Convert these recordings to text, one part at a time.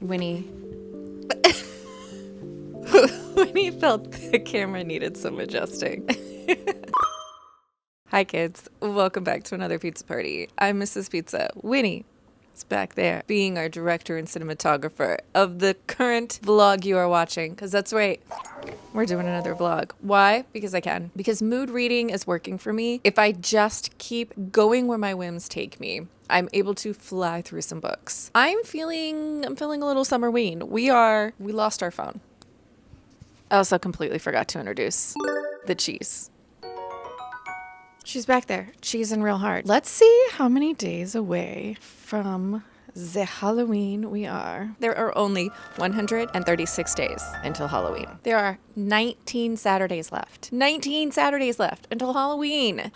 Winnie. Winnie felt the camera needed some adjusting. Hi kids, welcome back to another pizza party. I'm Mrs. Pizza. Winnie is back there being our director and cinematographer of the current vlog you are watching, because that's right, we're doing another vlog. Why? Because I can. Because mood reading is working for me. If I just keep going where my whims take me, I'm able to fly through some books. I'm feeling a little summerween. We lost our phone. I also completely forgot to introduce the cheese. She's back there. Cheese and real hard. Let's see how many days away from the Halloween we are. There are only 136 days until Halloween. There are 19 Saturdays left. 19 Saturdays left until Halloween.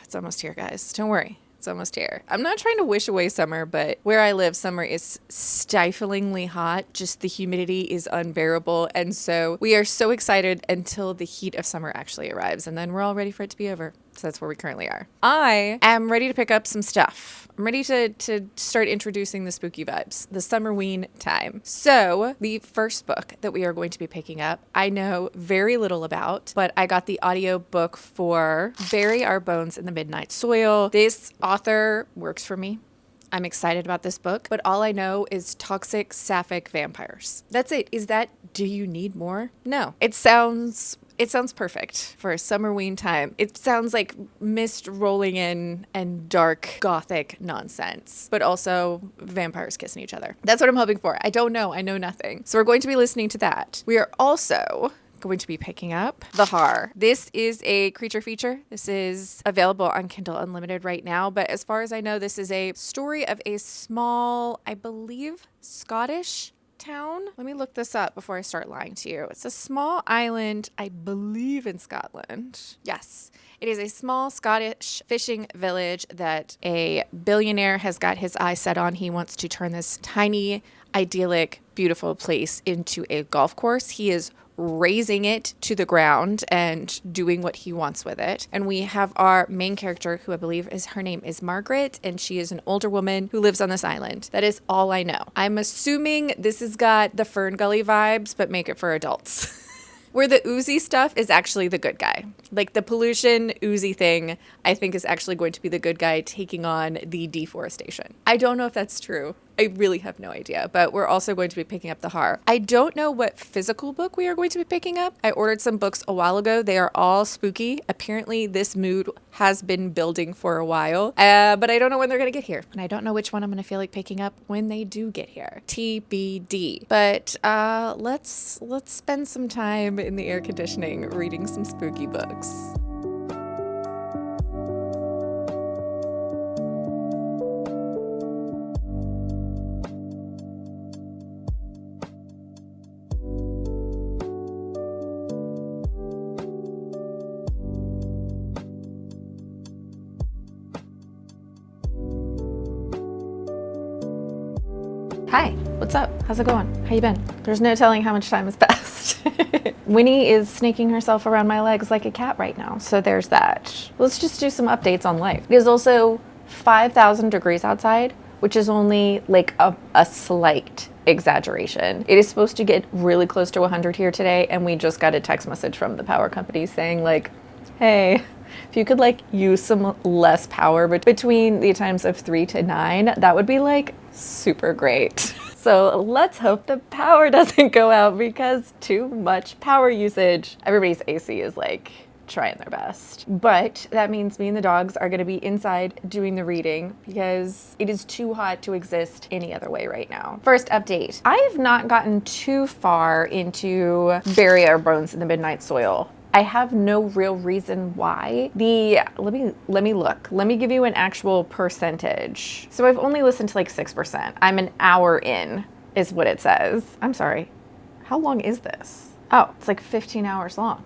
It's almost here, guys. Don't worry. It's almost here. I'm not trying to wish away summer, but where I live, summer is stiflingly hot. Just the humidity is unbearable. And so we are so excited until the heat of summer actually arrives. And then we're all ready for it to be over. So that's where we currently are. I am ready to pick up some stuff. I'm ready to start introducing the spooky vibes, the summerween time. So the first book that we are going to be picking up, I know very little about, but I got the audio book for Bury Our Bones in the Midnight Soil. This author works for me. I'm excited about this book, but all I know is toxic sapphic vampires. That's it. Do you need more? No. It sounds perfect for a summerween time. It sounds like mist rolling in and dark gothic nonsense, but also vampires kissing each other. That's what I'm hoping for. I don't know. I know nothing. So we're going to be listening to that. We are also going to be picking up The Haar. This is a creature feature. This is available on Kindle Unlimited right now, but as far as I know, this is a story of a small, I believe, Scottish town. Let me look this up before I start lying to you. It's a small island, I believe, in Scotland. Yes. It is a small Scottish fishing village that a billionaire has got his eye set on. He wants to turn this tiny, idyllic, beautiful place into a golf course. He is razing it to the ground and doing what he wants with it. And we have our main character, who I believe her name is Margaret, and she is an older woman who lives on this island. That is all I know. I'm assuming this has got the Fern Gully vibes, but make it for adults. Where the oozy stuff is actually the good guy. Like the pollution oozy thing, I think is actually going to be the good guy taking on the deforestation. I don't know if that's true. I really have no idea, but we're also going to be picking up The Haar. I don't know what physical book we are going to be picking up. I ordered some books a while ago. They are all spooky. Apparently this mood has been building for a while, but I don't know when they're going to get here. And I don't know which one I'm going to feel like picking up when they do get here. TBD. But let's spend some time in the air conditioning reading some spooky books. Hi, what's up? How's it going? How you been? There's no telling how much time has passed. Winnie is snaking herself around my legs like a cat right now, so there's that. Let's just do some updates on life. It is also 5,000 degrees outside, which is only like a slight exaggeration. It is supposed to get really close to 100 here today, and we just got a text message from the power company saying like, hey, if you could like use some less power, but between the times of 3 to 9, that would be like super great. So let's hope the power doesn't go out because too much power usage. Everybody's AC is like trying their best. But that means me and the dogs are gonna be inside doing the reading because it is too hot to exist any other way right now. First update. I have not gotten too far into Bury Our Bones in the Midnight Soil. I have no real reason why. Let me look. Let me give you an actual percentage. So I've only listened to like 6%. I'm an hour in, is what it says. I'm sorry. How long is this? Oh, it's like 15 hours long.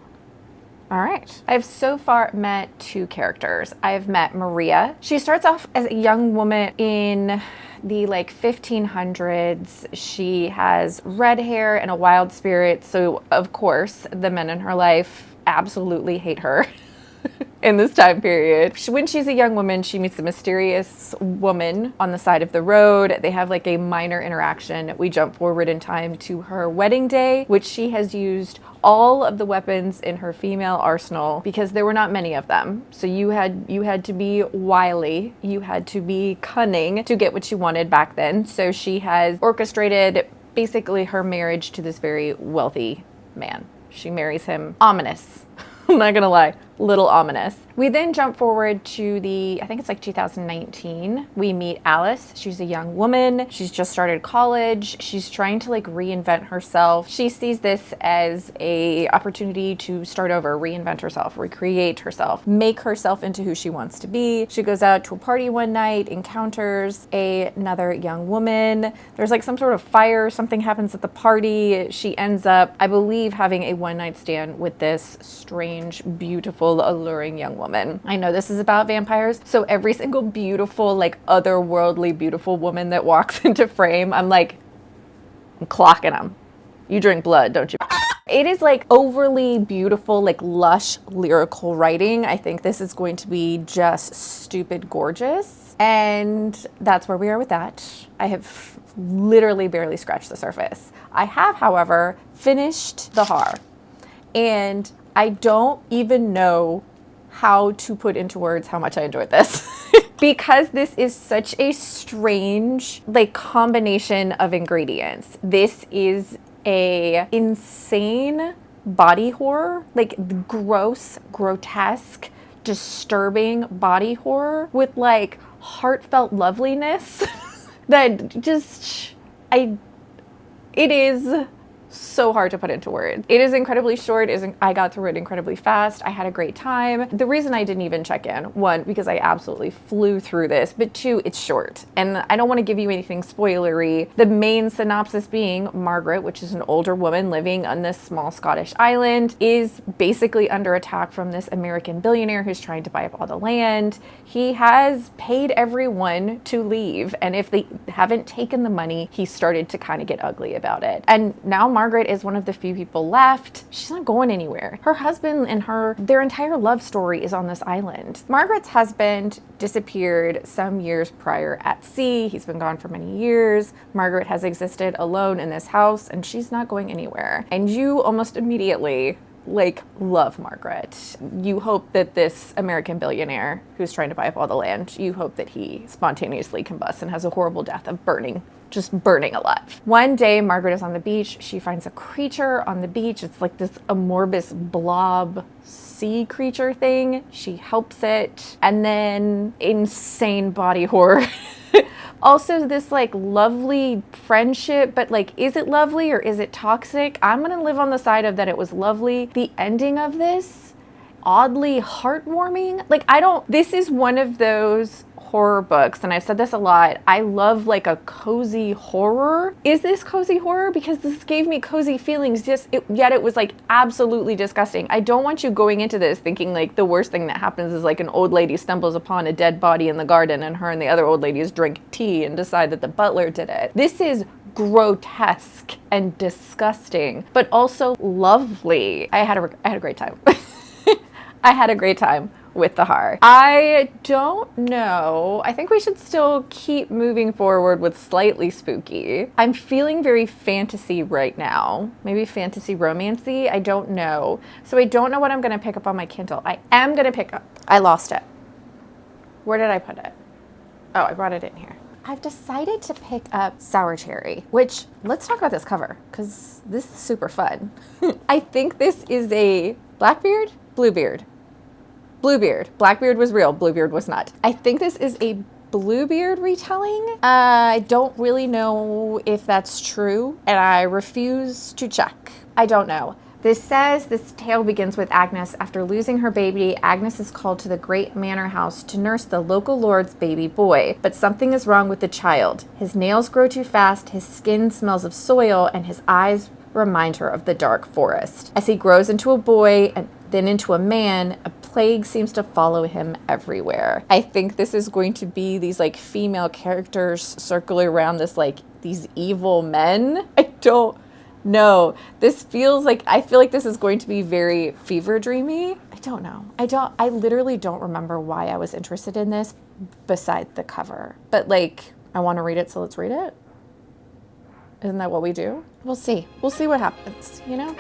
All right. I've so far met 2 characters. I've met Maria. She starts off as a young woman in the like 1500s. She has red hair and a wild spirit. So of course the men in her life absolutely hate her. in this time period. When she's a young woman, she meets a mysterious woman on the side of the road. They have like a minor interaction. We jump forward in time to her wedding day, which she has used all of the weapons in her female arsenal because there were not many of them. So you had to be wily, you had to be cunning to get what you wanted back then. So she has orchestrated basically her marriage to this very wealthy man. She marries him. Ominous. I'm not gonna lie, little ominous. We then jump forward to I think it's like 2019. We meet Alice. She's a young woman. She's just started college. She's trying to like reinvent herself. She sees this as a opportunity to start over, reinvent herself, recreate herself, make herself into who she wants to be. She goes out to a party one night, encounters another young woman. There's like some sort of fire, something happens at the party. She ends up, I believe, having a one-night stand with this strange, beautiful, alluring young woman. I know this is about vampires, so every single beautiful, like otherworldly beautiful woman that walks into frame, I'm clocking them. You drink blood, don't you? It is like overly beautiful, like lush lyrical writing. I think this is going to be just stupid gorgeous. And that's where we are with that. I have literally barely scratched the surface. I have, however, finished the Haar. And I don't even know how to put into words how much I enjoyed this. Because this is such a strange like combination of ingredients. This is a insane body horror, like gross, grotesque, disturbing body horror with like heartfelt loveliness that just it is so hard to put into words. It is incredibly short. I got through it incredibly fast. I had a great time. The reason I didn't even check in, one, because I absolutely flew through this, but two, it's short. And I don't want to give you anything spoilery. The main synopsis being Margaret, which is an older woman living on this small Scottish island, is basically under attack from this American billionaire who's trying to buy up all the land. He has paid everyone to leave. And if they haven't taken the money, he started to kind of get ugly about it. And now Margaret is one of the few people left. She's not going anywhere. Her husband and their entire love story is on this island. Margaret's husband disappeared some years prior at sea. He's been gone for many years. Margaret has existed alone in this house and she's not going anywhere. And you almost immediately love Margaret. You hope that this American billionaire who's trying to buy up all the land, you hope that he spontaneously combusts and has a horrible death of just burning alive. One day, Margaret is on the beach. She finds a creature on the beach. It's like this amorphous blob sea creature thing. She helps it. And then insane body horror. Also this like lovely friendship, but like, is it lovely or is it toxic? I'm gonna live on the side of that it was lovely. The ending of this, oddly heartwarming. This is one of those horror books, and I've said this a lot, I love like a cozy horror. Is this cozy horror? Because this gave me cozy feelings, yet it was like absolutely disgusting. I don't want you going into this thinking like the worst thing that happens is like an old lady stumbles upon a dead body in the garden and her and the other old ladies drink tea and decide that the butler did it. This is grotesque and disgusting, but also lovely. I had a great time. I had a great time with the Haar. I don't know. I think we should still keep moving forward with slightly spooky. I'm feeling very fantasy right now. Maybe fantasy romancy. I don't know. So I don't know what I'm going to pick up on my Kindle. I am going to pick up. I lost it. Where did I put it? Oh, I brought it in here. I've decided to pick up Sour Cherry, which, let's talk about this cover, because this is super fun. I think this is a Blackbeard? Bluebeard. Bluebeard. Blackbeard was real. Bluebeard was not. I think this is a Bluebeard retelling. I don't really know if that's true, and I refuse to check. I don't know. This says this tale begins with Agnes. After losing her baby, Agnes is called to the great manor house to nurse the local lord's baby boy. But something is wrong with the child. His nails grow too fast, his skin smells of soil, and his eyes remind her of the dark forest. As he grows into a boy and then into a man, a plague seems to follow him everywhere. I think this is going to be these like female characters circling around this like these evil men. I don't know. This feels like, I feel like this is going to be very fever dreamy. I don't know. I literally don't remember why I was interested in this besides the cover. But like, I want to read it, so let's read it. Isn't that what we do? We'll see. We'll see what happens, you know?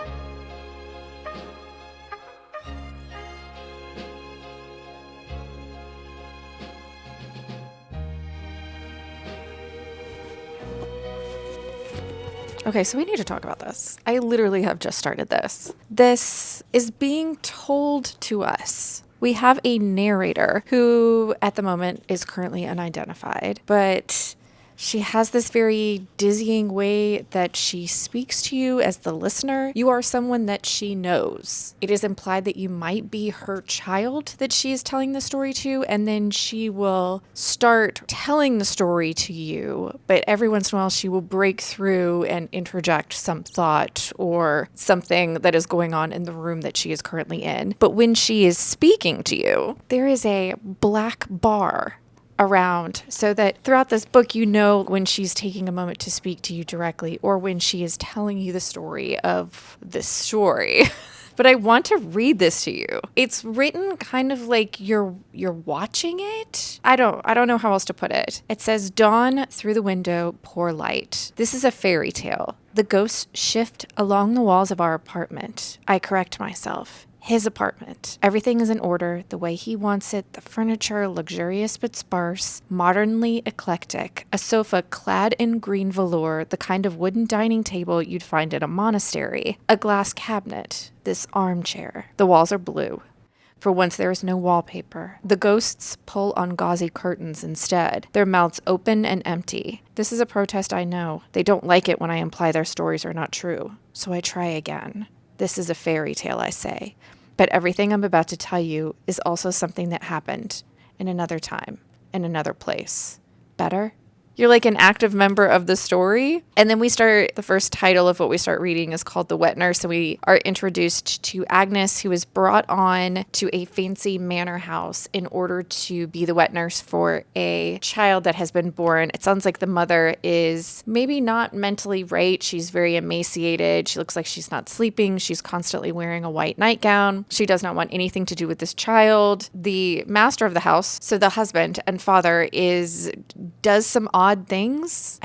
Okay, so we need to talk about this. I literally have just started this. This is being told to us. We have a narrator who, at the moment, is currently unidentified, but she has this very dizzying way that she speaks to you as the listener. You are someone that she knows. It is implied that you might be her child that she is telling the story to, and then she will start telling the story to you, but every once in a while she will break through and interject some thought or something that is going on in the room that she is currently in. But when she is speaking to you, there is a black bar around so that throughout this book, you know when she's taking a moment to speak to you directly or when she is telling you the story of the story. But I want to read this to you. It's written kind of like you're watching it. I don't know how else to put it. It says, "Dawn through the window, pour light. This is a fairy tale. The ghosts shift along the walls of our apartment." I correct myself. His apartment. Everything is in order, the way he wants it, the furniture luxurious but sparse, modernly eclectic, a sofa clad in green velour, the kind of wooden dining table you'd find at a monastery, a glass cabinet, this armchair. The walls are blue. For once there is no wallpaper. The ghosts pull on gauzy curtains instead, their mouths open and empty. This is a protest, I know. They don't like it when I imply their stories are not true. So I try again. This is a fairy tale, I say. But everything I'm about to tell you is also something that happened in another time, in another place. Better? You're like an active member of the story. And then the first title of what we start reading is called The Wet Nurse. And we are introduced to Agnes, who is brought on to a fancy manor house in order to be the wet nurse for a child that has been born. It sounds like the mother is maybe not mentally right. She's very emaciated. She looks like she's not sleeping. She's constantly wearing a white nightgown. She does not want anything to do with this child. The master of the house, so the husband and father, does some odd things.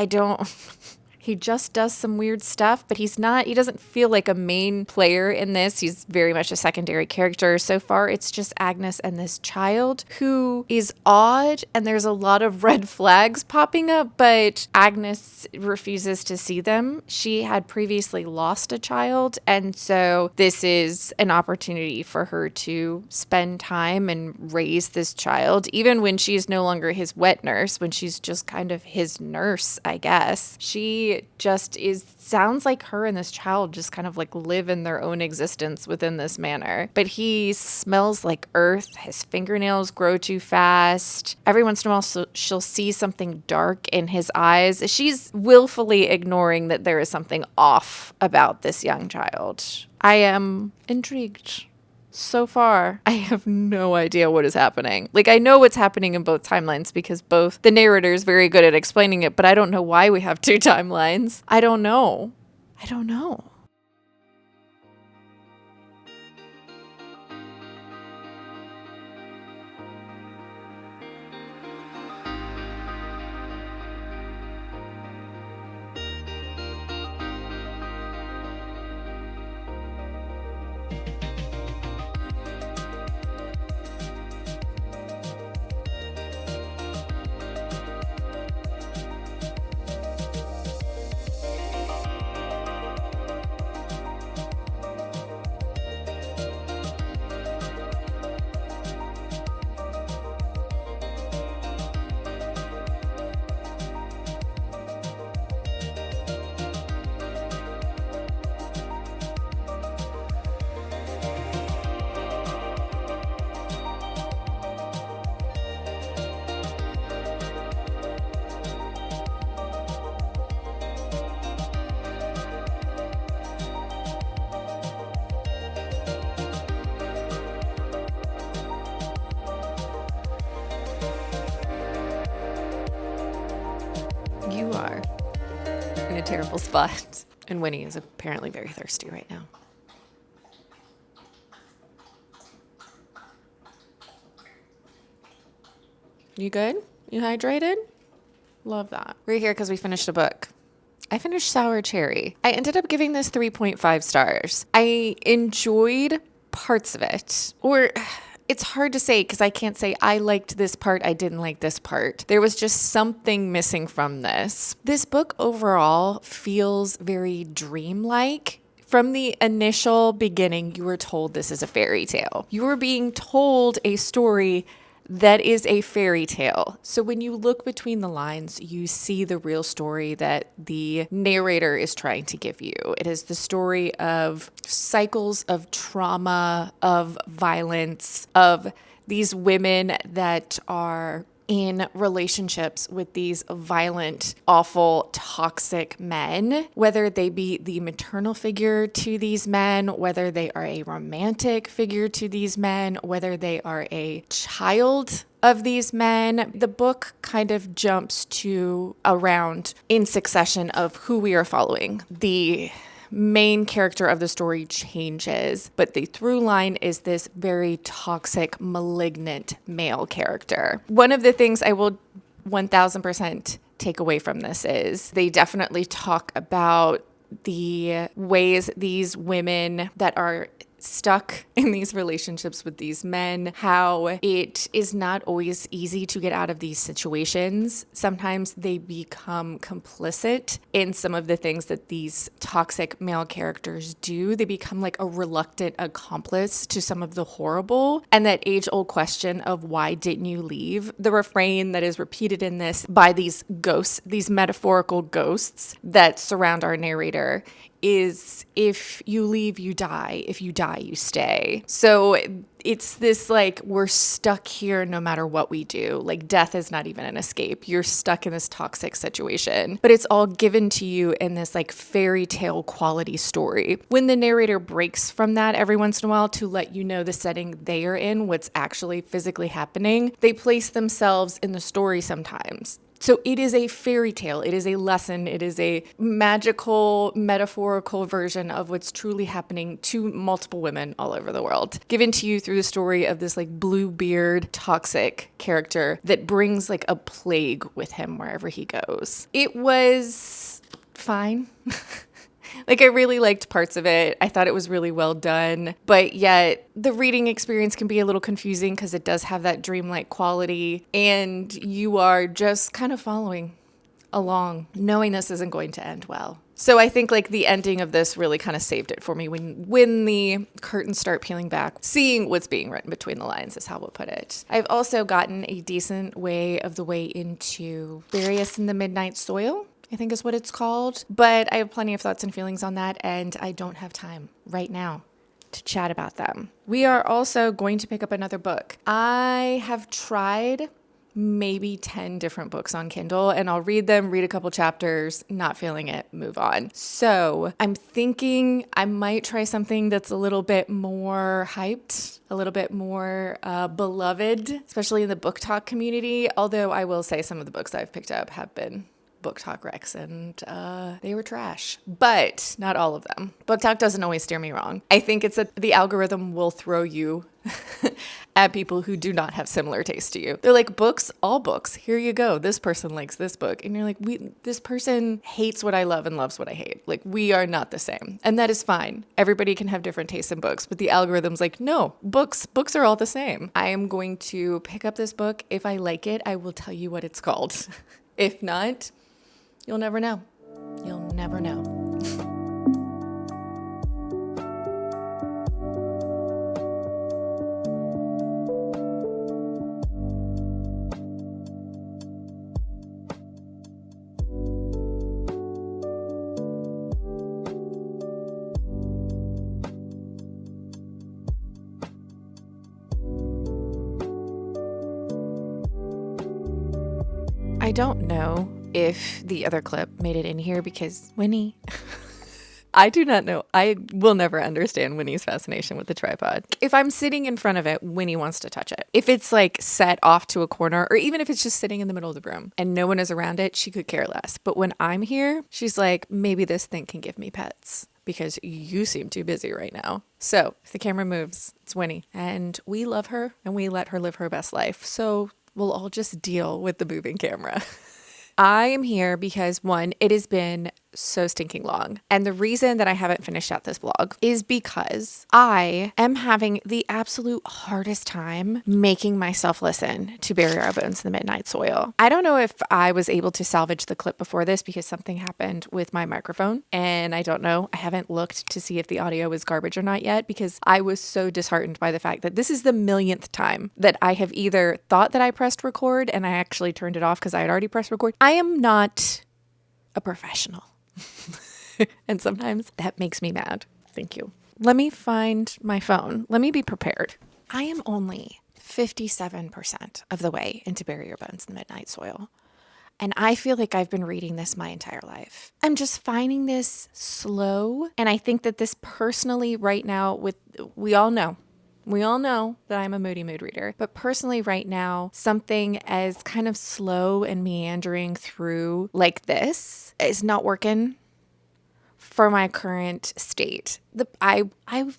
He just does some weird stuff, but he doesn't feel like a main player in this. He's very much a secondary character. So far, it's just Agnes and this child who is odd, and there's a lot of red flags popping up, but Agnes refuses to see them. She had previously lost a child, and so this is an opportunity for her to spend time and raise this child, even when she's no longer his wet nurse, when she's just kind of his nurse, I guess. She just sounds like her and this child just kind of like live in their own existence within this manor. But he smells like earth. His fingernails grow too fast. Every once in a while, she'll see something dark in his eyes. She's willfully ignoring that there is something off about this young child. I am intrigued. So far, I have no idea what is happening. Like, I know what's happening in both timelines because both the narrator is very good at explaining it, but I don't know why we have two timelines. I don't know. You are in a terrible spot. And Winnie is apparently very thirsty right now. You good? You hydrated? Love that. We're here because we finished a book. I finished Sour Cherry. I ended up giving this 3.5 stars. I enjoyed parts of it. Or it's hard to say because I can't say I liked this part, I didn't like this part. There was just something missing from this. This book overall feels very dreamlike. From the initial beginning, you were told this is a fairy tale. You were being told a story that is a fairy tale. So when you look between the lines, you see the real story that the narrator is trying to give you. It is the story of cycles of trauma, of violence, of these women that are in relationships with these violent, awful, toxic men, whether they be the maternal figure to these men, whether they are a romantic figure to these men, whether they are a child of these men. The book kind of jumps to around in succession of who we are following. The main character of the story changes, but the through line is this very toxic, malignant male character. One of the things I will 1000% take away from this is they definitely talk about the ways these women that are stuck in these relationships with these men, how it is not always easy to get out of these situations. Sometimes they become complicit in some of the things that these toxic male characters do. They become like a reluctant accomplice to some of the horrible. And that age-old question of why didn't you leave? The refrain that is repeated in this by these ghosts, these metaphorical ghosts that surround our narrator is if you leave, you die. If you die, you stay. So it's this like, we're stuck here no matter what we do. Like death is not even an escape. You're stuck in this toxic situation, but it's all given to you in this like fairy tale quality story. When the narrator breaks from that every once in a while to let you know the setting they are in, what's actually physically happening, they place themselves in the story sometimes. So it is a fairy tale. It is a lesson. It is a magical, metaphorical version of what's truly happening to multiple women all over the world, given to you through the story of this like Bluebeard toxic character that brings like a plague with him wherever he goes. It was fine. Like I really liked parts of it. I thought it was really well done, but yet the reading experience can be a little confusing because it does have that dreamlike quality and you are just kind of following along, knowing this isn't going to end well. So I think like the ending of this really kind of saved it for me when the curtains start peeling back. Seeing what's being written between the lines is how we'll put it. I've also gotten a decent way into Various in the Midnight Soil, I think is what it's called. But I have plenty of thoughts and feelings on that, and I don't have time right now to chat about them. We are also going to pick up another book. I have tried maybe 10 different books on Kindle, and I'll read them, read a couple chapters, not feeling it, move on. So I'm thinking I might try something that's a little bit more hyped, a little bit more beloved, especially in the book talk community. Although I will say some of the books I've picked up have been Book Talk Recs, and they were trash, but not all of them. Book Talk doesn't always steer me wrong. I think it's the algorithm will throw you at people who do not have similar taste to you. They're like, books, all books, here you go. This person likes this book. And you're like, this person hates what I love and loves what I hate. Like, we are not the same. And that is fine. Everybody can have different tastes in books, but the algorithm's like, no, books are all the same. I am going to pick up this book. If I like it, I will tell you what it's called. If not, you'll never know. You'll never know. I don't know if the other clip made it in here because Winnie, I do not know. I will never understand Winnie's fascination with the tripod. If I'm sitting in front of it, Winnie wants to touch it. If it's like set off to a corner, or even if it's just sitting in the middle of the room and no one is around it, she could care less. But when I'm here, she's like, maybe this thing can give me pets because you seem too busy right now. So if the camera moves, it's Winnie, and we love her and we let her live her best life. So We'll all just deal with the moving camera. I am here because one, it has been so stinking long. And the reason that I haven't finished out this vlog is because I am having the absolute hardest time making myself listen to Bury Our Bones in the Midnight Soil. I don't know if I was able to salvage the clip before this because something happened with my microphone. And I don't know. I haven't looked to see if the audio was garbage or not yet because I was so disheartened by the fact that this is the millionth time that I have either thought that I pressed record and I actually turned it off because I had already pressed record. I am not a professional. And sometimes that makes me mad. Thank you. Let me find my phone. Let me be prepared. I am only 57% of the way into Bury Your Bones in the Midnight Soil. And I feel like I've been reading this my entire life. I'm just finding this slow. And I think that this personally right now we all know that I'm a moody mood reader, but personally right now, something as kind of slow and meandering through like this is not working for my current state. I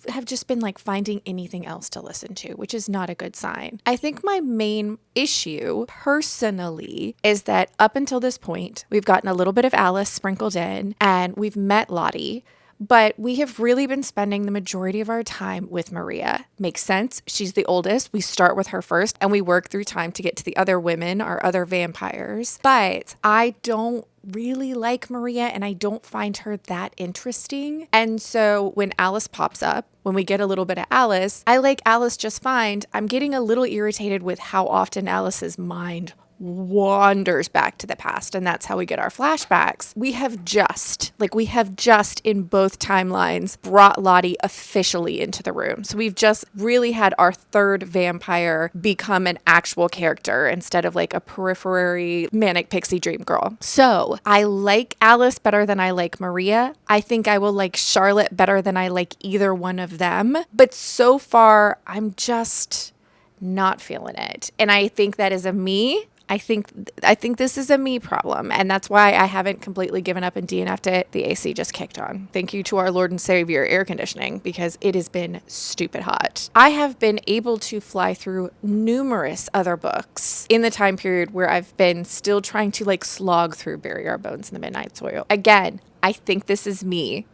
have just been like finding anything else to listen to, which is not a good sign. I think my main issue personally is that up until this point, we've gotten a little bit of Alice sprinkled in and we've met Lottie. But we have really been spending the majority of our time with Maria. Makes sense. She's the oldest. We start with her first and we work through time to get to the other women, our other vampires. But I don't really like Maria and I don't find her that interesting. And so when Alice pops up, when we get a little bit of Alice, I like Alice just fine. I'm getting a little irritated with how often Alice's mind wanders back to the past, and that's how we get our flashbacks. We have just in both timelines brought Lottie officially into the room. So we've just really had our third vampire become an actual character instead of like a periphery manic pixie dream girl. So I like Alice better than I like Maria. I think I will like Charlotte better than I like either one of them. But so far, I'm just not feeling it. And I think that is a me. I think this is a me problem, and that's why I haven't completely given up and DNF'd it. The AC just kicked on. Thank you to our Lord and Savior air conditioning because it has been stupid hot. I have been able to fly through numerous other books in the time period where I've been still trying to like slog through Bury Our Bones in the Midnight Soil. Again, I think this is me.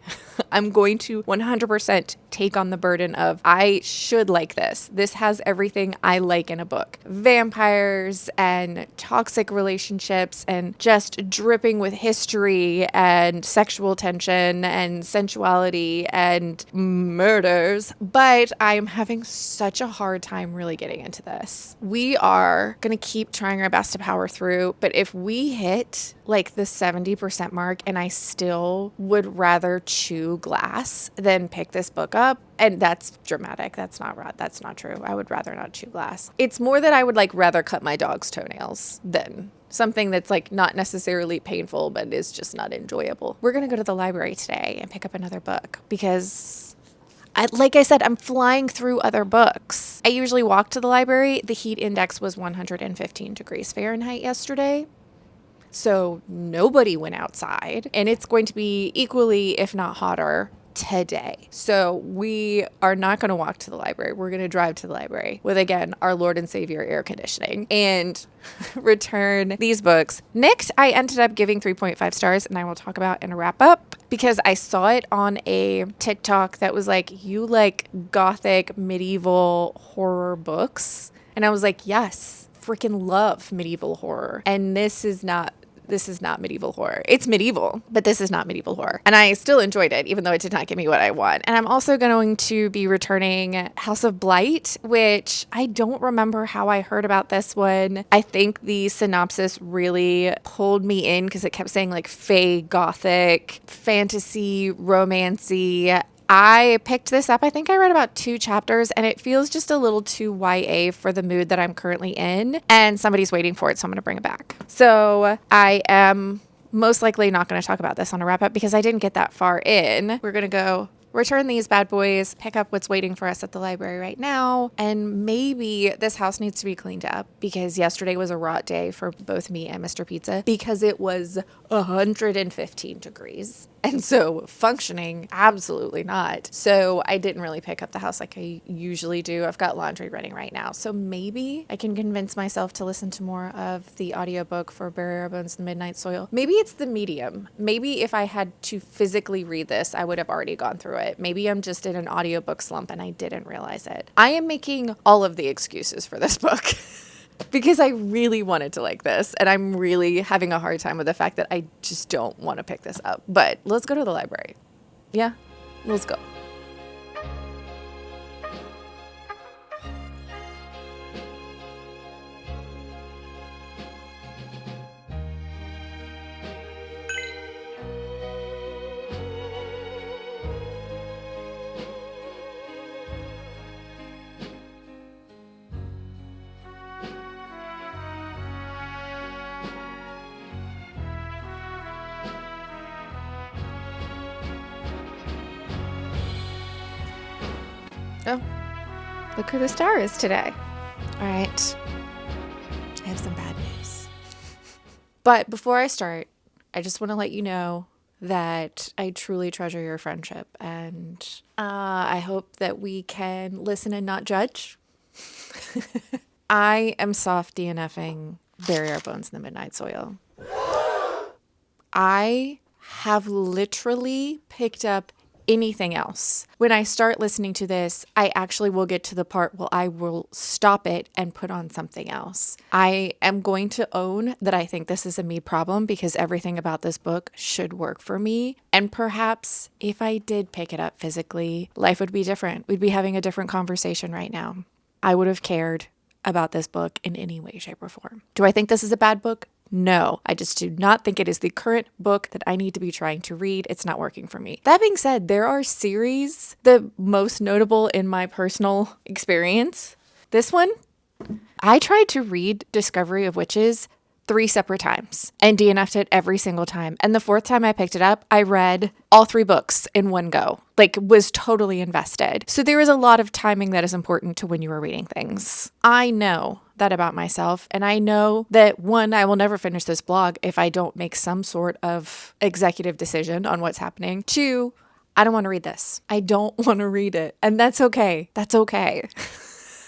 I'm going to 100% take on the burden of I should like this. This has everything I like in a book. Vampires and toxic relationships and just dripping with history and sexual tension and sensuality and murders. But I'm having such a hard time really getting into this. We are going to keep trying our best to power through. But if we hit like the 70% mark and I still would rather chew glass than pick this book up, and that's dramatic. That's not true. I would rather not chew glass. It's more that I would like rather cut my dog's toenails than something that's like not necessarily painful, but is just not enjoyable. We're going to go to the library today and pick up another book because like I said, I'm flying through other books. I usually walk to the library. The heat index was 115 degrees Fahrenheit yesterday. So nobody went outside, and it's going to be equally, if not hotter, today. So we are not going to walk to the library. We're going to drive to the library with, again, our Lord and Savior air conditioning and return these books. Nicked, I ended up giving 3.5 stars, and I will talk about in a wrap up because I saw it on a TikTok that was like, you like gothic medieval horror books? And I was like, yes, freaking love medieval horror. And this is not medieval horror. It's medieval, but this is not medieval horror. And I still enjoyed it, even though it did not give me what I want. And I'm also going to be returning House of Blight, which I don't remember how I heard about this one. I think the synopsis really pulled me in because it kept saying like fae, gothic, fantasy, romancy. I picked this up. I think I read about 2 chapters and it feels just a little too YA for the mood that I'm currently in. And somebody's waiting for it, so I'm going to bring it back. So I am most likely not going to talk about this on a wrap up because I didn't get that far in. We're going to go return these bad boys, pick up what's waiting for us at the library right now. And maybe this house needs to be cleaned up because yesterday was a rot day for both me and Mr. Pizza because it was 115 degrees. And so functioning, absolutely not. So I didn't really pick up the house like I usually do. I've got laundry running right now. So maybe I can convince myself to listen to more of the audiobook for Bury Our Bones in the Midnight Soil. Maybe it's the medium. Maybe if I had to physically read this, I would have already gone through it. Maybe I'm just in an audiobook slump and I didn't realize it. I am making all of the excuses for this book. Because I really wanted to like this, and I'm really having a hard time with the fact that I just don't want to pick this up. But let's go to the library. Yeah, let's go. Oh, look who the star is today. All right, I have some bad news. But before I start, I just want to let you know that I truly treasure your friendship, and I hope that we can listen and not judge. I am soft DNFing Bury Our Bones in the Midnight Soil. I have literally picked up anything else. When I start listening to this, I actually will get to the part where I will stop it and put on something else. I am going to own that I think this is a me problem because everything about this book should work for me. And perhaps if I did pick it up physically, life would be different. We'd be having a different conversation right now. I would have cared about this book in any way, shape, or form. Do I think this is a bad book? No, I just do not think it is the current book that I need to be trying to read. It's not working for me. That being said, there are series, the most notable in my personal experience. This one, I tried to read Discovery of Witches 3 separate times and DNF'd it every single time. And the 4th time I picked it up, I read all 3 books in one go, was totally invested. So there is a lot of timing that is important to when you are reading things. I know that about myself. And I know that 1, I will never finish this blog if I don't make some sort of executive decision on what's happening. 2, I don't want to read this. I don't want to read it. And that's okay. That's okay.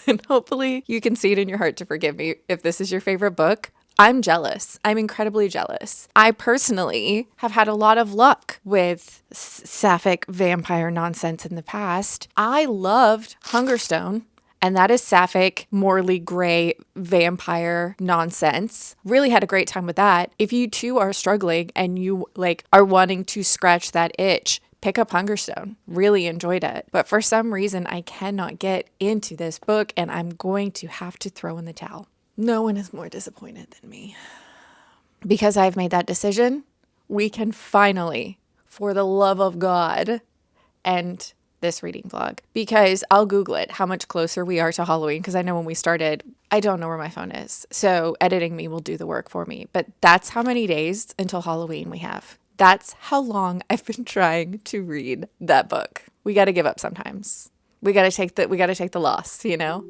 And hopefully you can see it in your heart to forgive me if this is your favorite book. I'm jealous. I'm incredibly jealous. I personally have had a lot of luck with sapphic vampire nonsense in the past. I loved Hungerstone. And that is sapphic, morally gray vampire nonsense. Really had a great time with that. If you too are struggling and you are wanting to scratch that itch, pick up Hungerstone. Really enjoyed it. But for some reason, I cannot get into this book and I'm going to have to throw in the towel. No one is more disappointed than me. Because I've made that decision, we can finally, for the love of God, end this reading vlog, because I'll Google it, how much closer we are to Halloween, because I know when we started, I don't know where my phone is. So editing me will do the work for me. But that's how many days until Halloween we have. That's how long I've been trying to read that book. We got to give up sometimes. We got to take the loss,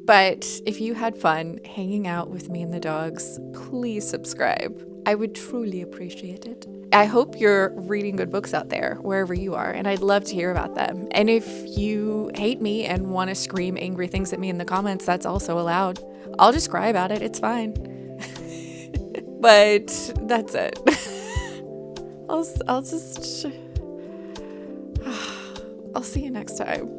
But if you had fun hanging out with me and the dogs, please subscribe. I would truly appreciate it. I hope you're reading good books out there, wherever you are, and I'd love to hear about them. And if you hate me and want to scream angry things at me in the comments, that's also allowed. I'll just cry about it. It's fine. But that's it. I'll see you next time.